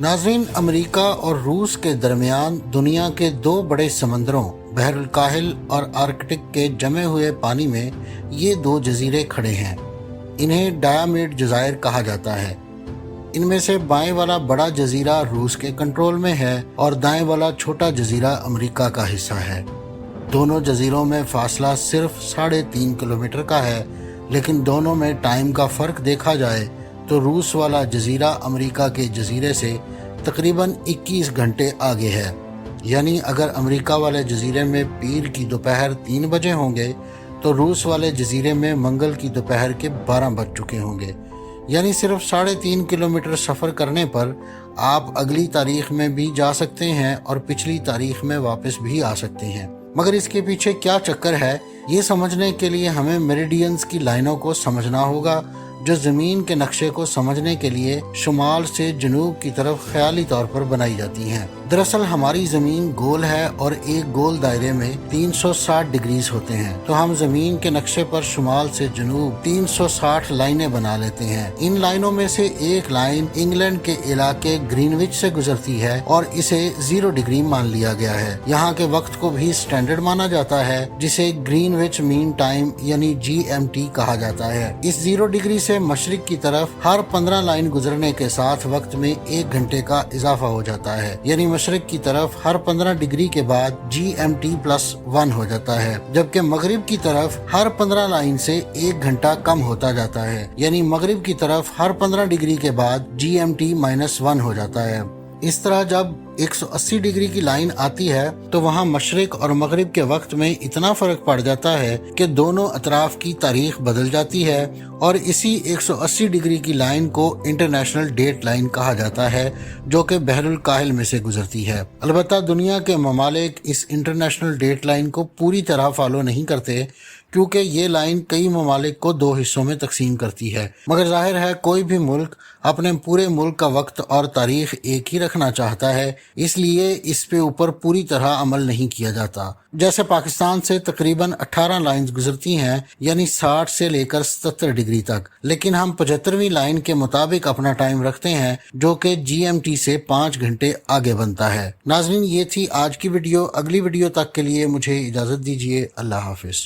नाज़रीन, अमेरिका और रूस के दरमियान दुनिया के दो बड़े समंदरों बहरुल काहिल और आर्कटिक के जमे हुए पानी में ये दो जजीरे खड़े हैं। इन्हें डायामीड जज़ायर कहा जाता है। इनमें से बाएं वाला बड़ा जजीरा रूस के कंट्रोल में है और दाएं वाला छोटा जजीरा अमेरिका का हिस्सा है। दोनों जजीरों में फासला सिर्फ 3.5 किलोमीटर का है, लेकिन दोनों में टाइम का फ़र्क देखा जाए तो रूस वाला जजीरा अमेरिका के जजीरे से तकरीबन 21 घंटे आगे है। यानी अगर अमेरिका वाले जजीरे में पीर की दोपहर 3 बजे होंगे तो रूस वाले जजीरे में मंगल की दोपहर के 12 बज चुके होंगे। यानी सिर्फ 3.5 किलोमीटर सफ़र करने पर आप अगली तारीख में भी जा सकते हैं और पिछली तारीख में वापस भी आ सकते हैं। मगर इसके पीछे क्या चक्कर है, ये समझने के लिए हमें मेरिडियंस की लाइनों को समझना होगा, जो ज़मीन के नक्शे को समझने के लिए शुमाल से जनूब की तरफ ख्याली तौर पर बनाई जाती हैं। दरअसल हमारी ज़मीन गोल है और एक गोल दायरे में 360 डिग्रीज होते हैं, तो हम ज़मीन के नक्शे पर शुमाल से जनूब 360 लाइनें बना लेते हैं। इन लाइनों में से एक लाइन इंग्लैंड के इलाके ग्रीनविच से गुजरती है और इसे 0 डिग्री मान लिया गया है। यहाँ के वक्त को भी स्टैंडर्ड माना जाता है, जिसे ग्रीनविच मीन टाइम यानी GMT कहा जाता है। इस 0 डिग्री से मशरिक की तरफ हर 15 लाइन गुजरने के साथ वक्त में 1 घंटे का इजाफा हो जाता है। यानी मशरिक की तरफ हर 15 डिग्री के बाद GMT+1 हो जाता है, जबकि मगरिब की तरफ हर 15 लाइन से 1 घंटा कम होता जाता है। यानी मगरिब की तरफ हर 15 डिग्री के बाद GMT-1 हो जाता है। इस तरह जब 180 डिग्री की लाइन आती है तो वहाँ मशरिक और मगरिब के वक्त में इतना फर्क पड़ जाता है कि दोनों अतराफ की तारीख बदल जाती है और इसी 180 डिग्री की लाइन को इंटरनेशनल डेट लाइन कहा जाता है, जो कि बहरुल काहिल में से गुजरती है। अलबत्ता दुनिया के ममालिक इस इंटरनेशनल डेट लाइन को पूरी तरह फॉलो नहीं करते, क्योंकि ये लाइन कई ममालिक को 2 हिस्सों में तकसीम करती है। मगर जाहिर है कोई भी मुल्क अपने पूरे मुल्क का वक्त और तारीख एक ही रखना चाहता है, इसलिए इस पे ऊपर पूरी तरह अमल नहीं किया जाता। जैसे पाकिस्तान से तकरीबन 18 लाइंस गुजरती हैं, यानी 60 से लेकर 77 डिग्री तक, लेकिन हम 75वीं लाइन के मुताबिक अपना टाइम रखते हैं, जो कि GMT से 5 घंटे आगे बनता है। नाज़रीन, ये थी आज की वीडियो। अगली वीडियो तक के लिए मुझे इजाज़त दीजिए। अल्लाह हाफिज़।